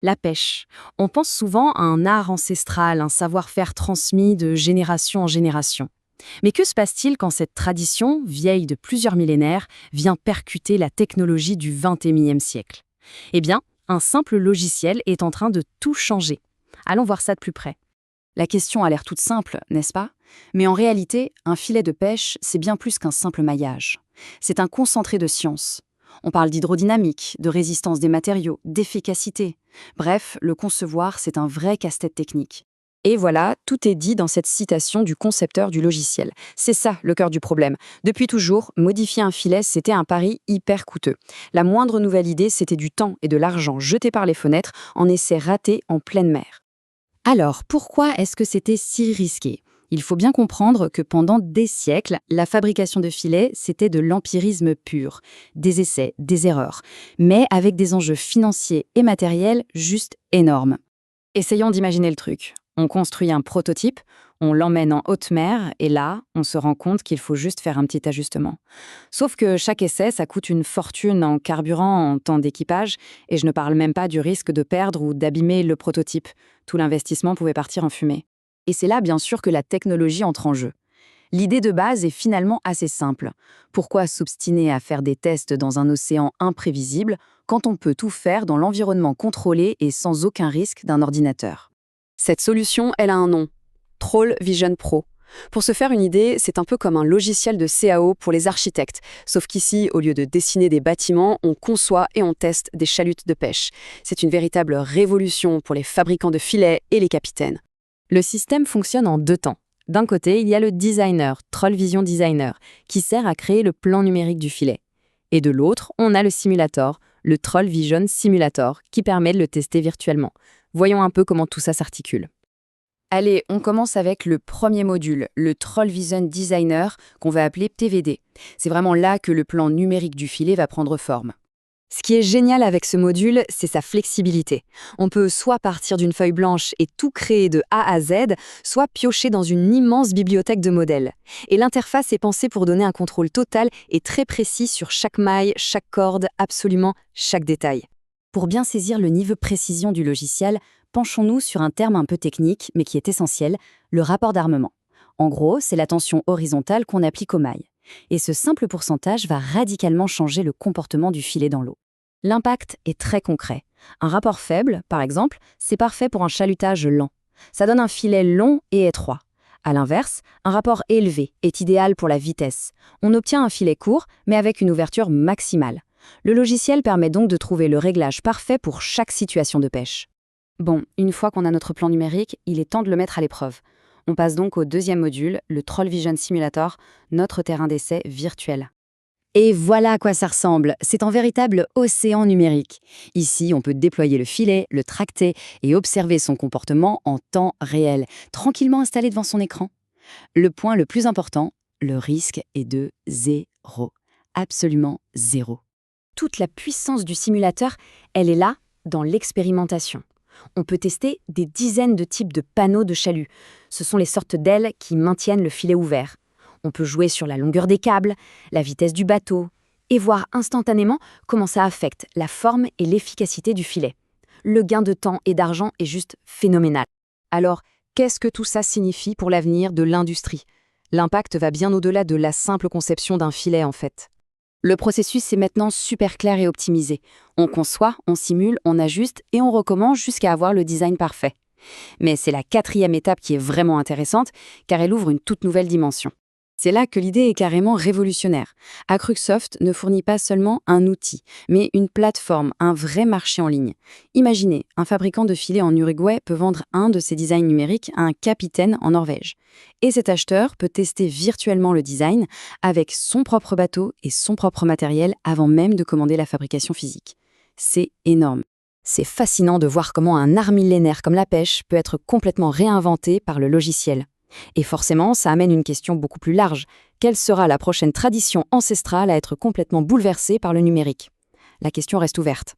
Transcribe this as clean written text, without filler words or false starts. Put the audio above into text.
La pêche. On pense souvent à un art ancestral, un savoir-faire transmis de génération en génération. Mais que se passe-t-il quand cette tradition, vieille de plusieurs millénaires, vient percuter la technologie du XXIe siècle? Eh bien, un simple logiciel est en train de tout changer. Allons voir ça de plus près. La question a l'air toute simple, n'est-ce pas? Mais en réalité, un filet de pêche, c'est bien plus qu'un simple maillage. C'est un concentré de science. On parle d'hydrodynamique, de résistance des matériaux, d'efficacité. Bref, le concevoir, c'est un vrai casse-tête technique. Et voilà, tout est dit dans cette citation du concepteur du logiciel. C'est ça le cœur du problème. Depuis toujours, modifier un filet, c'était un pari hyper coûteux. La moindre nouvelle idée, c'était du temps et de l'argent jetés par les fenêtres en essais ratés en pleine mer. Alors, pourquoi est-ce que c'était si risqué? Il faut bien comprendre que pendant des siècles, la fabrication de filets, c'était de l'empirisme pur. Des essais, des erreurs, mais avec des enjeux financiers et matériels juste énormes. Essayons d'imaginer le truc. On construit un prototype, on l'emmène en haute mer, et là, on se rend compte qu'il faut juste faire un petit ajustement. Sauf que chaque essai, ça coûte une fortune en carburant, en temps d'équipage, et je ne parle même pas du risque de perdre ou d'abîmer le prototype. Tout l'investissement pouvait partir en fumée. Et c'est là, bien sûr, que la technologie entre en jeu. L'idée de base est finalement assez simple. Pourquoi s'obstiner à faire des tests dans un océan imprévisible quand on peut tout faire dans l'environnement contrôlé et sans aucun risque d'un ordinateur? Cette solution, elle a un nom. Troll Vision Pro. Pour se faire une idée, c'est un peu comme un logiciel de CAO pour les architectes, sauf qu'ici, au lieu de dessiner des bâtiments, on conçoit et on teste des chalutes de pêche. C'est une véritable révolution pour les fabricants de filets et les capitaines. Le système fonctionne en deux temps. D'un côté, il y a le designer, Troll Vision Designer, qui sert à créer le plan numérique du filet. Et de l'autre, on a le simulator, le Troll Vision Simulator, qui permet de le tester virtuellement. Voyons un peu comment tout ça s'articule. Allez, on commence avec le premier module, le Troll Vision Designer, qu'on va appeler TVD. C'est vraiment là que le plan numérique du filet va prendre forme. Ce qui est génial avec ce module, c'est sa flexibilité. On peut soit partir d'une feuille blanche et tout créer de A à Z, soit piocher dans une immense bibliothèque de modèles. Et l'interface est pensée pour donner un contrôle total et très précis sur chaque maille, chaque corde, absolument chaque détail. Pour bien saisir le niveau de précision du logiciel, penchons-nous sur un terme un peu technique, mais qui est essentiel, le rapport d'armement. En gros, c'est la tension horizontale qu'on applique aux mailles. Et ce simple pourcentage va radicalement changer le comportement du filet dans l'eau. L'impact est très concret. Un rapport faible, par exemple, c'est parfait pour un chalutage lent. Ça donne un filet long et étroit. À l'inverse, un rapport élevé est idéal pour la vitesse. On obtient un filet court, mais avec une ouverture maximale. Le logiciel permet donc de trouver le réglage parfait pour chaque situation de pêche. Bon, une fois qu'on a notre plan numérique, il est temps de le mettre à l'épreuve. On passe donc au deuxième module, le Troll Vision Simulator, notre terrain d'essai virtuel. Et voilà à quoi ça ressemble, c'est un véritable océan numérique. Ici, on peut déployer le filet, le tracter et observer son comportement en temps réel, tranquillement installé devant son écran. Le point le plus important, le risque est de zéro. Absolument zéro. Toute la puissance du simulateur, elle est là, dans l'expérimentation. On peut tester des dizaines de types de panneaux de chalut. Ce sont les sortes d'ailes qui maintiennent le filet ouvert. On peut jouer sur la longueur des câbles, la vitesse du bateau, et voir instantanément comment ça affecte la forme et l'efficacité du filet. Le gain de temps et d'argent est juste phénoménal. Alors, qu'est-ce que tout ça signifie pour l'avenir de l'industrie? L'impact va bien au-delà de la simple conception d'un filet, en fait. Le processus est maintenant super clair et optimisé. On conçoit, on simule, on ajuste et on recommence jusqu'à avoir le design parfait. Mais c'est la quatrième étape qui est vraiment intéressante, car elle ouvre une toute nouvelle dimension. C'est là que l'idée est carrément révolutionnaire. Acrux-Soft ne fournit pas seulement un outil, mais une plateforme, un vrai marché en ligne. Imaginez, un fabricant de filets en Uruguay peut vendre un de ses designs numériques à un capitaine en Norvège. Et cet acheteur peut tester virtuellement le design avec son propre bateau et son propre matériel avant même de commander la fabrication physique. C'est énorme. C'est fascinant de voir comment un art millénaire comme la pêche peut être complètement réinventé par le logiciel. Et forcément, ça amène une question beaucoup plus large. Quelle sera la prochaine tradition ancestrale à être complètement bouleversée par le numérique? La question reste ouverte.